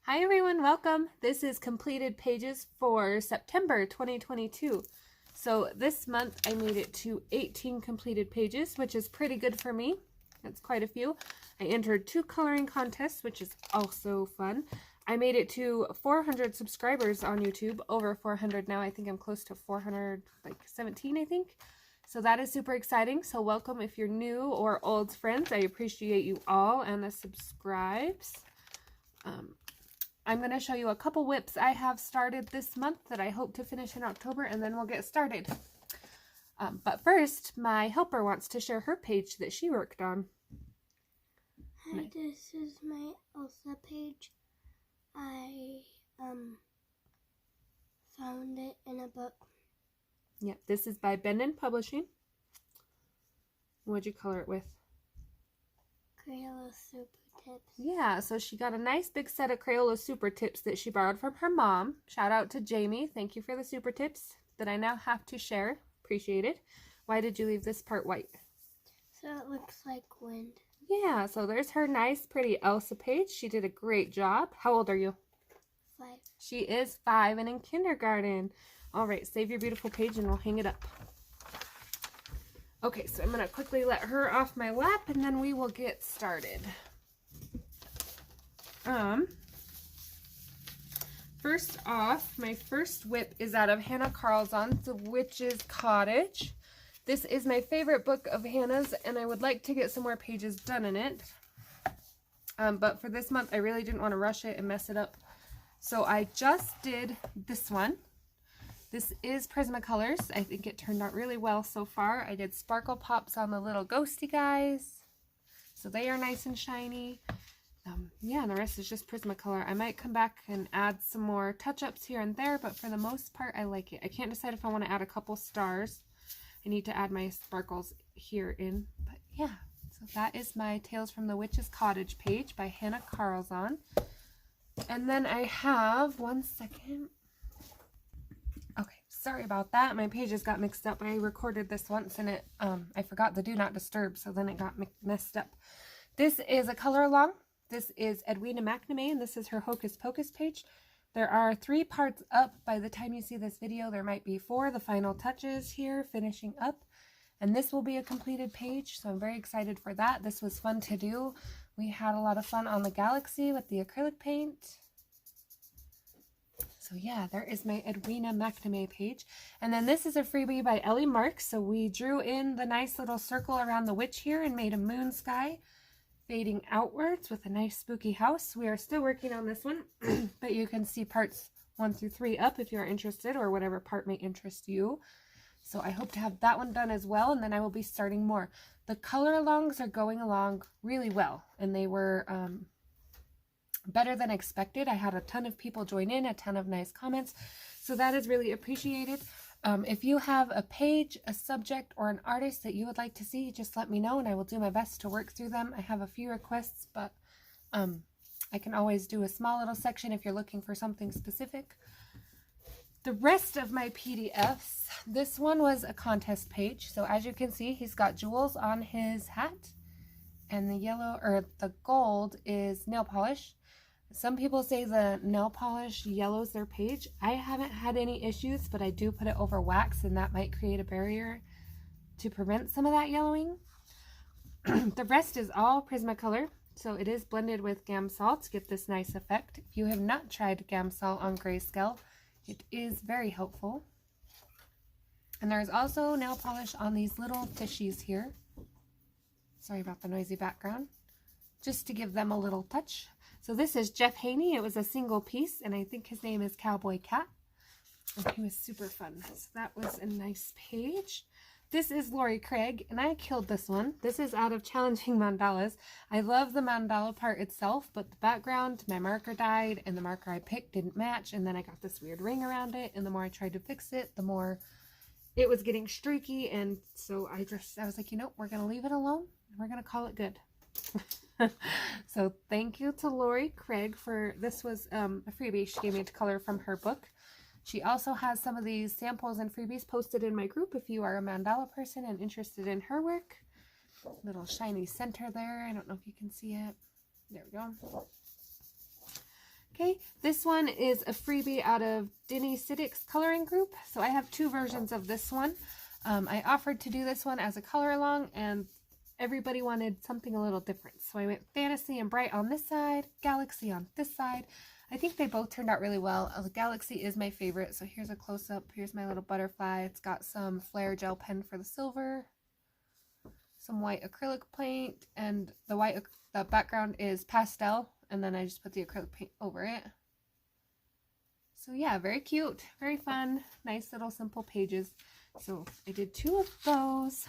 Hi everyone, welcome. This is Completed Pages for September 2022. So this month I made it to 18 completed pages, which is pretty good for me. That's quite a few. I entered 2 coloring contests, which is also fun. I made it to 400 subscribers on YouTube, over 400 now. I think I'm close to 417, I think. So that is super exciting. So welcome if you're new or old friends. I appreciate you all and the subscribes. I'm going to show you a couple whips I have started this month that I hope to finish in October, and then we'll get started. But first, my helper wants to share her page that she worked on. Hi, this is my Elsa page. I found it in a book. Yeah, this is by Ben Publishing. What'd you color it with? Crayola Super Tips. Yeah, so she got a nice big set of Crayola Super Tips that she borrowed from her mom. Shout out to Jamie. Thank you for the Super Tips that I now have to share. Appreciate it. Why did you leave this part white? So it looks like wind. Yeah, so there's her nice, pretty Elsa page. She did a great job. How old are you? 5. She is 5 and in kindergarten. All right, save your beautiful page and we'll hang it up. Okay, so I'm going to quickly let her off my lap and then we will get started. First off, my first whip is out of Hannah Carlson's The Witch's Cottage. This is my favorite book of Hannah's and I would like to get some more pages done in it. But for this month, I really didn't want to rush it and mess it up. So I just did this one. This is Prismacolors. I think it turned out really well so far. I did sparkle pops on the little ghosty guys. So they are nice and shiny. Yeah, and the rest is just Prismacolor. I might come back and add some more touch-ups here and there, but for the most part, I like it. I can't decide if I want to add a couple stars. I need to add my sparkles here in, but yeah. So that is my Tales from the Witch's Cottage page by Hannah Carlson. And then I have, one second. Okay, sorry about that. My pages got mixed up. I recorded this once and I forgot the do not disturb, so then it got messed up. This is a color along. This is Edwina McNamee, and this is her Hocus Pocus page. There are 3 parts up. By the time you see this video, there might be 4. The final touches here, finishing up. And this will be a completed page, so I'm very excited for that. This was fun to do. We had a lot of fun on the Galaxy with the acrylic paint. So yeah, there is my Edwina McNamee page. And then this is a freebie by Ellie Marks. So we drew in the nice little circle around the witch here and made a moon sky fading outwards with a nice spooky house. We are still working on this one, but you can see parts 1 through 3 up if you are interested, or whatever part may interest you. So I hope to have that one done as well, and then I will be starting more. The color alongs are going along really well, and they were better than expected. I had a ton of people join in, a ton of nice comments, so that is really appreciated. If you have a page, a subject, or an artist that you would like to see, just let me know and I will do my best to work through them. I have a few requests, but I can always do a small little section if you're looking for something specific. The rest of my PDFs, this one was a contest page. So as you can see, he's got jewels on his hat, and the yellow, or the gold, is nail polish. Some people say the nail polish yellows their page. I haven't had any issues, but I do put it over wax, and that might create a barrier to prevent some of that yellowing. The rest is all Prismacolor, so it is blended with Gamsol to get this nice effect. If you have not tried Gamsol on grayscale, it is very helpful. And there's also nail polish on these little fishies here. Sorry about the noisy background. Just to give them a little touch. So this is Jeff Haney. It was a single piece, and I think his name is Cowboy Cat. And he was super fun. So that was a nice page. This is Lori Craig, and I killed this one. This is out of Challenging Mandalas. I love the mandala part itself, but the background, my marker died, and the marker I picked didn't match, and then I got this weird ring around it, and the more I tried to fix it, the more it was getting streaky, and so I was like, you know, we're going to leave it alone, and we're going to call it good. So thank you to Lori Craig for, this was a freebie she gave me to color from her book. She also has some of these samples and freebies posted in my group if you are a mandala person and interested in her work. Little shiny center there. I don't know if you can see it. There we go. Okay, this one is a freebie out of Denny Siddick's coloring group. So I have two versions of this one. I offered to do this one as a color along, and everybody wanted something a little different. So I went fantasy and bright on this side, galaxy on this side. I think they both turned out really well. The galaxy is my favorite. So here's a close-up. Here's my little butterfly. It's got some flare gel pen for the silver, some white acrylic paint, and the background is pastel, and then I just put the acrylic paint over it. So yeah, very cute, very fun, nice little simple pages. So I did two of those.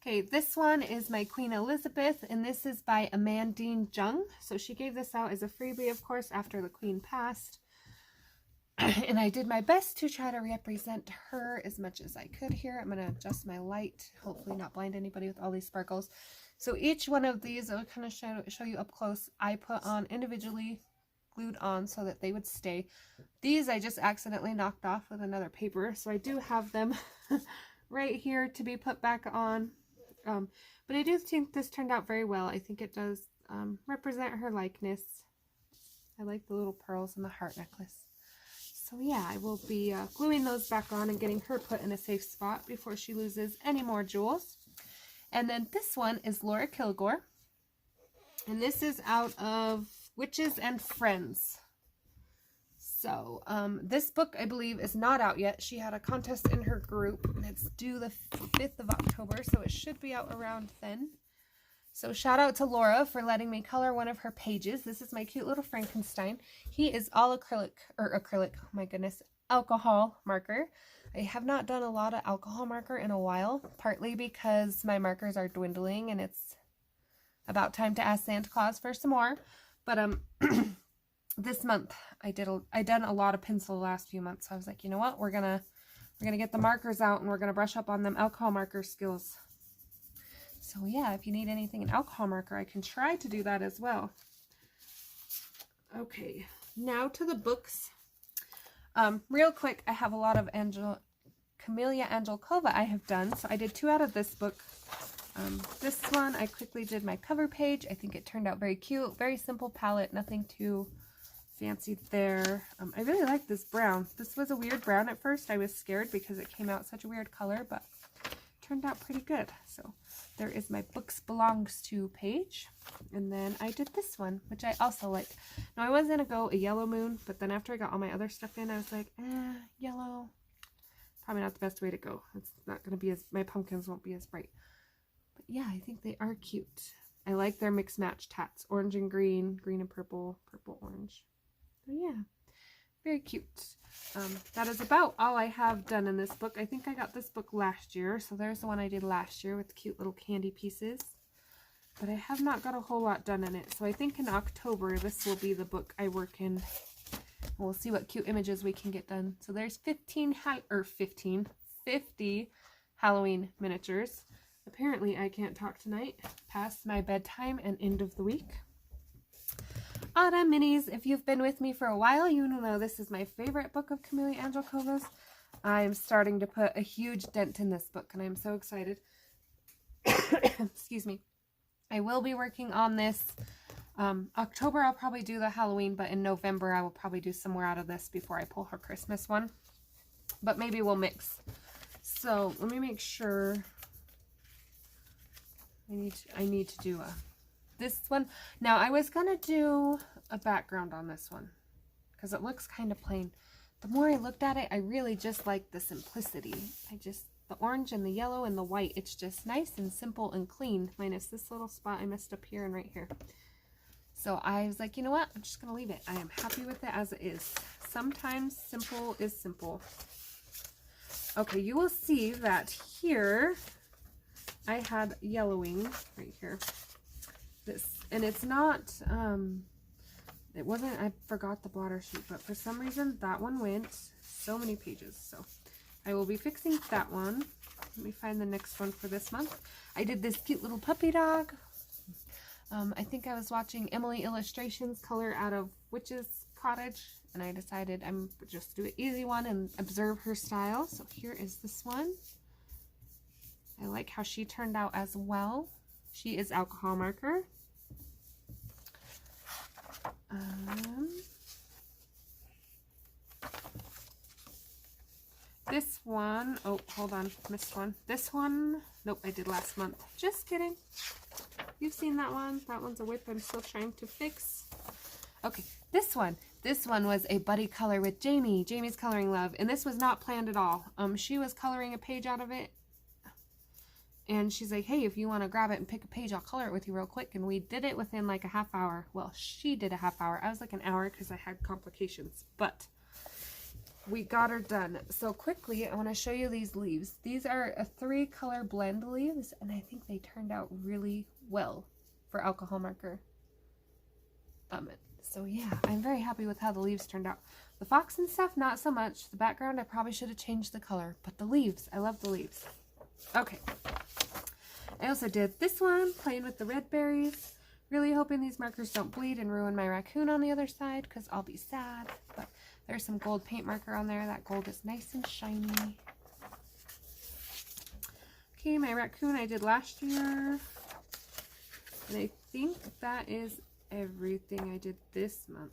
Okay, this one is my Queen Elizabeth, and this is by Amandine Jung. So she gave this out as a freebie, of course, after the Queen passed. And I did my best to try to represent her as much as I could here. I'm going to adjust my light, hopefully not blind anybody with all these sparkles. So each one of these, I'll kind of show you up close, I put on individually, glued on so that they would stay. These I just accidentally knocked off with another paper, so I do have them right here to be put back on. But I do think this turned out very well. I think it does represent her likeness. I like the little pearls and the heart necklace. So yeah, I will be gluing those back on and getting her put in a safe spot before she loses any more jewels. And then this one is Laura Kilgore. And this is out of Witches and Friends. So this book, I believe, is not out yet. She had a contest in her group, and it's due the 5th of October, so it should be out around then. So shout out to Laura for letting me color one of her pages. This is my cute little Frankenstein. He is all acrylic, oh my goodness, alcohol marker. I have not done a lot of alcohol marker in a while, partly because my markers are dwindling and it's about time to ask Santa Claus for some more. But this month I done a lot of pencil the last few months. So I was like, you know what, we're gonna get the markers out and we're gonna brush up on them alcohol marker skills. So yeah, if you need anything in alcohol marker, I can try to do that as well. Okay, now to the books. Real quick, I have a lot of Camellia Angelkova I have done. So I did two out of this book. This one, I quickly did my cover page. I think it turned out very cute. Very simple palette, nothing too fancy there. I really like this brown. This was a weird brown at first. I was scared because it came out such a weird color, but turned out pretty good. So there is my books belongs to page. And then I did this one, which I also like. Now I was going to go a yellow moon, but then after I got all my other stuff in, I was like, yellow, probably not the best way to go. It's not going to be my pumpkins won't be as bright. But yeah, I think they are cute. I like their mixed match tats, orange and green, green and purple, purple, orange. So yeah, very cute. That is about all I have done in this book. I think I got this book last year, so there's the one I did last year with cute little candy pieces. But I have not got a whole lot done in it, so I think in October this will be the book I work in. We'll see what cute images we can get done. So there's 50 Halloween miniatures. Apparently I can't talk tonight, past my bedtime and end of the week. Autumn minis, if you've been with me for a while, you know this is my favorite book of Camellia Angelkova's. I'm starting to put a huge dent in this book, and I'm so excited. Excuse me. I will be working on this. October, I'll probably do the Halloween, but in November, I will probably do some more out of this before I pull her Christmas one. But maybe we'll mix. So let me make sure. I need to do this one. Now I was gonna do a background on this one because it looks kind of plain. The more I looked at it, I really just like the simplicity. The orange and the yellow and the white, it's just nice and simple and clean, minus this little spot I messed up here and right here. So I was like, you know what, I'm just gonna leave it. I am happy with it as it is. Sometimes simple is simple. Okay, you will see that here I had yellowing right here. And it's not, it wasn't, I forgot the blotter sheet, but for some reason that one went so many pages. So I will be fixing that one. Let me find the next one for this month. I did this cute little puppy dog. I think I was watching Emily Illustrations color out of Witch's Cottage, and I decided I'm just do an easy one and observe her style. So here is this one. I like how she turned out as well. She is alcohol marker. This one, oh, hold on, missed one. This one, nope, I did last month. Just kidding. You've seen that one. That one's a whip I'm still trying to fix. Okay, this one. This one was a buddy color with Jamie. Jamie's Coloring Love. And this was not planned at all. She was coloring a page out of it. And she's like, hey, if you want to grab it and pick a page, I'll color it with you real quick. And we did it within like a half hour. Well, she did a half hour. I was like an hour because I had complications. But we got her done. So quickly, I want to show you these leaves. These are a 3-color blend leaves. And I think they turned out really well for alcohol marker. So yeah, I'm very happy with how the leaves turned out. The fox and stuff, not so much. The background, I probably should have changed the color. But the leaves, I love the leaves. Okay. I also did this one, playing with the red berries. Really hoping these markers don't bleed and ruin my raccoon on the other side, because I'll be sad. But there's some gold paint marker on there. That gold is nice and shiny. Okay, my raccoon I did last year. And I think that is everything I did this month.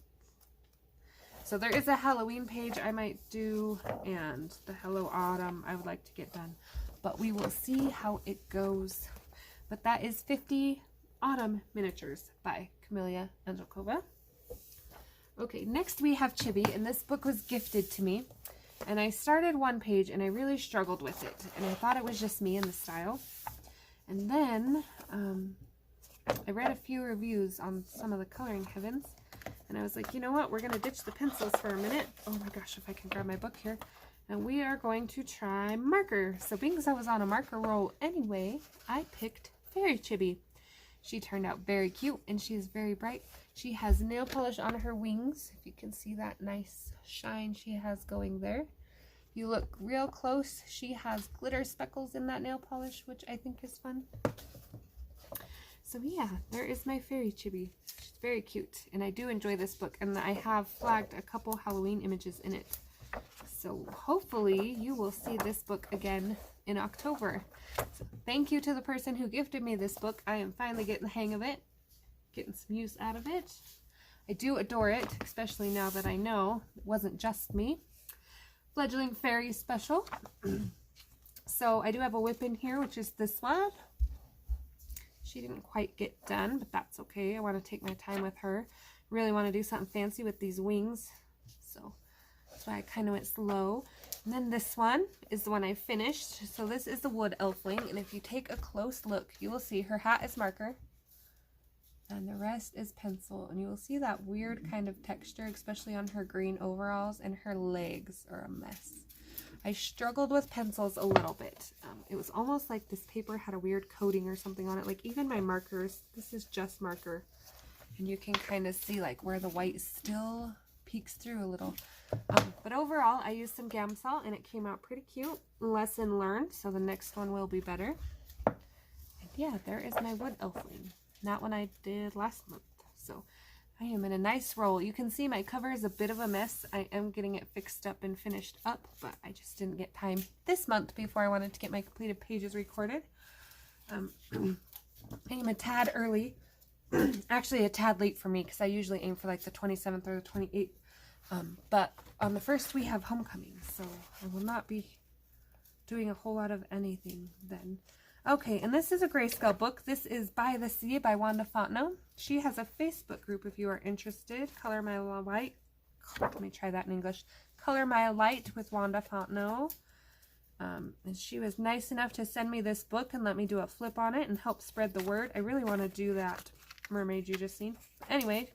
So there is a Halloween page I might do, and the Hello Autumn I would like to get done. But we will see how it goes. But that is 50 Autumn Miniatures by Camellia Angelkova. Okay, next we have Chibi, and this book was gifted to me. And I started one page, and I really struggled with it. And I thought it was just me and the style. And then I read a few reviews on some of the coloring heavens. And I was like, you know what? We're going to ditch the pencils for a minute. Oh my gosh, if I can grab my book here. And we are going to try marker. So being as I was on a marker roll anyway, I picked Fairy Chibi. She turned out very cute, and she is very bright. She has nail polish on her wings. If you can see that nice shine she has going there. If you look real close, she has glitter speckles in that nail polish, which I think is fun. So yeah, there is my Fairy Chibi. She's very cute, and I do enjoy this book, and I have flagged a couple Halloween images in it. So hopefully you will see this book again in October. So thank you to the person who gifted me this book. I am finally getting the hang of it, getting some use out of it. I do adore it, especially now that I know it wasn't just me. Fledgling Fairy Special. So I do have a whip in here, which is this one. She didn't quite get done, but that's okay. I want to take my time with her. Really want to do something fancy with these wings. So that's why I kind of went slow. And then this one is the one I finished. So this is the wood elfling. And if you take a close look, you will see her hat is marker. And the rest is pencil. And you will see that weird kind of texture, especially on her green overalls. And her legs are a mess. I struggled with pencils a little bit. It was almost like this paper had a weird coating or something on it. Like even my markers, this is just marker. And you can kind of see like where the white still peeks through a little. But overall, I used some Gamsol and it came out pretty cute. Lesson learned, so the next one will be better. And yeah, there is my wood elfling. That one I did last month. So I am in a nice roll. You can see my cover is a bit of a mess. I am getting it fixed up and finished up, but I just didn't get time this month before I wanted to get my completed pages recorded. I am a tad early. Actually, a tad late for me because I usually aim for like the 27th or the 28th. But on the 1st, we have homecoming, so I will not be doing a whole lot of anything then. Okay, and this is a grayscale book. This is By the Sea by Wanda Fontenot. She has a Facebook group if you are interested. Color My Light. Let me try that in English. Color My Light with Wanda Fontenot. And she was nice enough to send me this book and let me do a flip on it and help spread the word. I really want to do that mermaid you just seen. Anyway,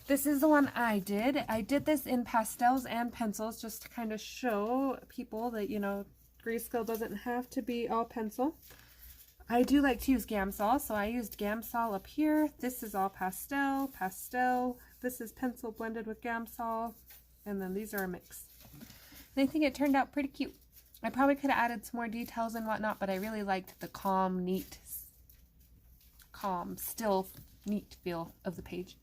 this is the one I did. I did this in pastels and pencils just to kind of show people that, you know, grayscale doesn't have to be all pencil. I do like to use Gamsol, so I used Gamsol up here. This is all pastel, pastel. This is pencil blended with Gamsol, and then these are a mix. And I think it turned out pretty cute. I probably could have added some more details and whatnot, but I really liked the calm, neat, still neat feel of the page.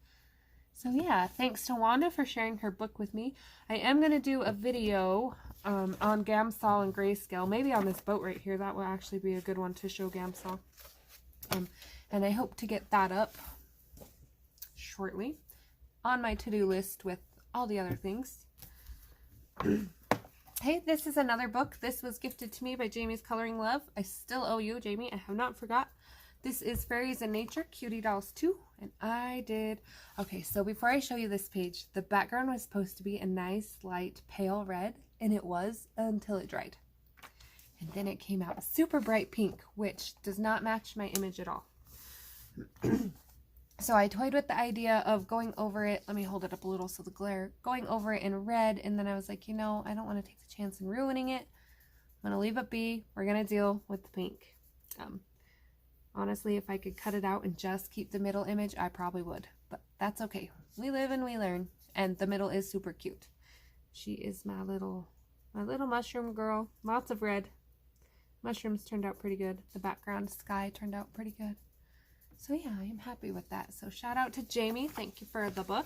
So yeah, thanks to Wanda for sharing her book with me. I am going to do a video on Gamsol and grayscale, maybe on this boat right here. That will actually be a good one to show Gamsol. And I hope to get that up shortly on my to-do list with all the other things. Hey, this is another book. This was gifted to me by Jamie's Coloring Love. I still owe you, Jamie. I have not forgot. This is Fairies in Nature, Cutie Dolls 2, and I did... Okay, so before I show you this page, the background was supposed to be a nice, light, pale red, and it was until it dried. And then it came out super bright pink, which does not match my image at all. So I toyed with the idea of going over it. Let me hold it up a little so the glare. Going over it in red, and then I was like, you know, I don't want to take the chance in ruining it. I'm going to leave it be. We're going to deal with the pink. Honestly, if I could cut it out and just keep the middle image, I probably would. But that's okay. We live and we learn. And the middle is super cute. She is my little mushroom girl. Lots of red. Mushrooms turned out pretty good. The background sky turned out pretty good. So yeah, I am happy with that. So shout out to Jamie. Thank you for the book.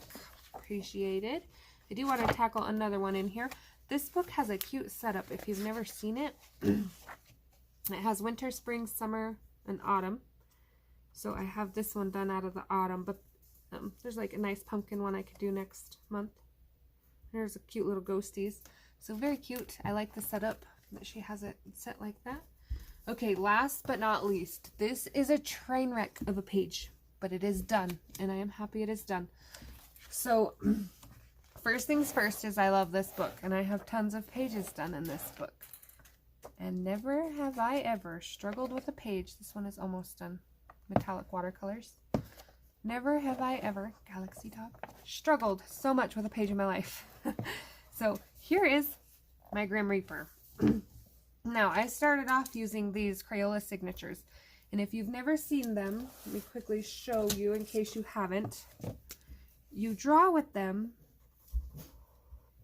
Appreciate it. I do want to tackle another one in here. This book has a cute setup if you've never seen it. It has winter, spring, summer, and autumn. So I have this one done out of the autumn, but there's like a nice pumpkin one I could do next month. There's a cute little ghosties. So very cute. I like the setup that she has it set like that. Okay, last but not least, this is a train wreck of a page, but it is done, and I am happy it is done. So, first things first is I love this book, and I have tons of pages done in this book. And never have I ever struggled with a page. This one is almost done. Metallic watercolors. Never have I ever, Galaxy Dog, struggled so much with a page in my life. So, here is my Grim Reaper. Now, I started off using these Crayola signatures, and if you've never seen them, let me quickly show you in case you haven't. You draw with them,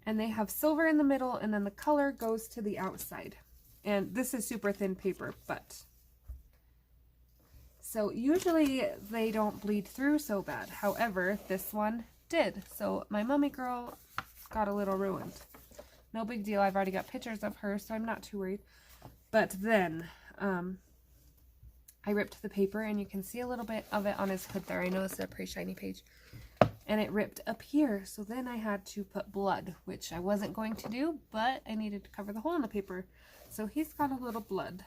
and they have silver in the middle, and then the color goes to the outside. And this is super thin paper, but... So, usually they don't bleed through so bad. However, this one did. So, my mummy girl got a little ruined. No big deal. I've already got pictures of her, so I'm not too worried. But then, I ripped the paper, and you can see a little bit of it on his hood there. I know this is a pretty shiny page. And it ripped up here, so then I had to put blood, which I wasn't going to do, but I needed to cover the hole in the paper. So he's got a little blood.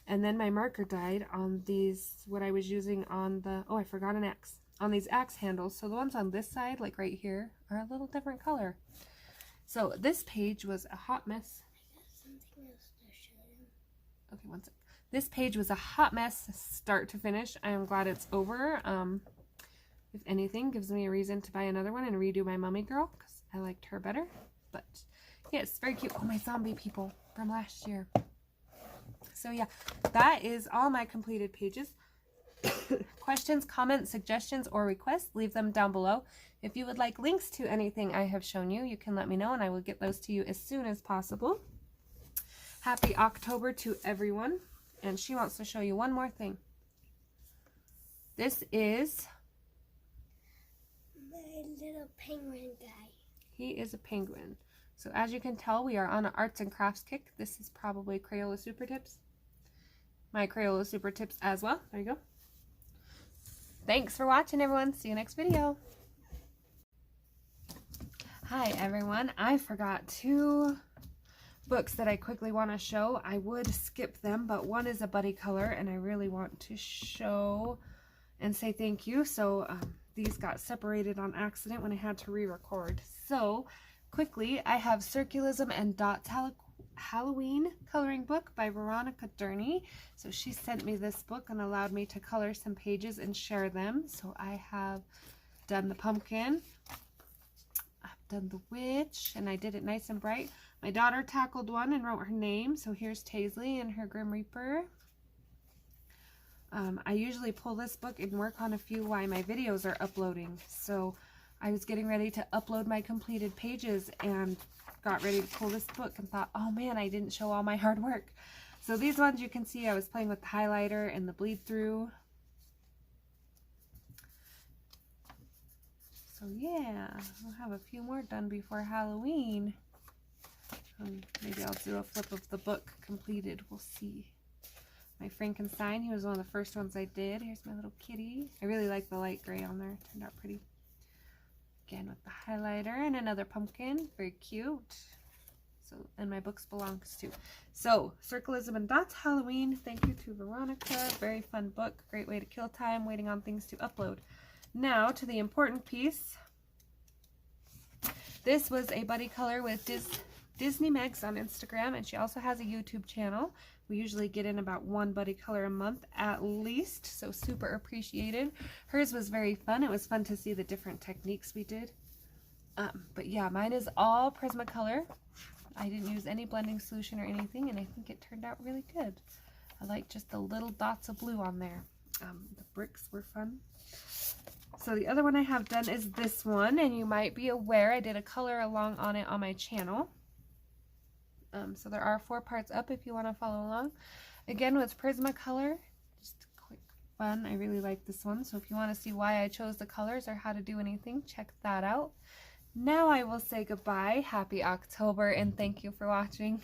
And then my marker died on these, what I was using on the, oh, I forgot an axe. On these axe handles. So the ones on this side, like right here, are a little different color. So this page was a hot mess. I got something else to show you. Okay, one sec. This page was a hot mess, start to finish. I am glad it's over. If anything, gives me a reason to buy another one and redo my mummy girl, because I liked her better. But yes, very cute. Oh, my zombie people from last year. So yeah, that is all my completed pages. Questions, comments, suggestions, or requests, leave them down below. If you would like links to anything I have shown you, you can let me know, and I will get those to you as soon as possible. Happy October to everyone. And she wants to show you one more thing. This is... my little penguin guy. He is a penguin. So as you can tell, we are on an arts and crafts kick. This is probably Crayola Super Tips. My Crayola Super Tips as well. There you go. Thanks for watching, everyone. See you next video. Hi, everyone. I forgot 2 books that I quickly want to show. I would skip them, but one is a buddy color, and I really want to show and say thank you. So these got separated on accident when I had to re-record. So quickly, I have Circulism and Dots Halloween coloring book by Veronica Durney. So she sent me this book and allowed me to color some pages and share them. So I have done the pumpkin, I've done the witch, and I did it nice and bright. My daughter tackled one and wrote her name. So here's Taisley and her Grim Reaper. I usually pull this book and work on a few while my videos are uploading. So I was getting ready to upload my completed pages and got ready to pull this book and thought, oh man, I didn't show all my hard work. So these ones you can see I was playing with the highlighter and the bleed through. So yeah, I'll have a few more done before Halloween. Maybe I'll do a flip of the book completed. We'll see. My Frankenstein, he was one of the first ones I did. Here's my little kitty. I really like the light gray on there. It turned out pretty. again with the highlighter and another pumpkin. Very cute. So, and my books belongs to. So, Circleism and Dots Halloween. Thank you to Veronica. Very fun book. Great way to kill time, waiting on things to upload. Now to the important piece. This was a buddy color with Disney Megs on Instagram, and she also has a YouTube channel. We usually get in about one buddy color a month at least, so super appreciated. Hers was very fun. It was fun to see the different techniques we did. But yeah, mine is all Prismacolor. I didn't use any blending solution or anything, and I think it turned out really good. I like just the little dots of blue on there. The bricks were fun. So the other one I have done is this one, and you might be aware I did a color along on it on my channel. So there are 4 parts up if you want to follow along. Again with Prismacolor, just quick fun. I really like this one. So if you want to see why I chose the colors or how to do anything, check that out. Now I will say goodbye. Happy October, and thank you for watching.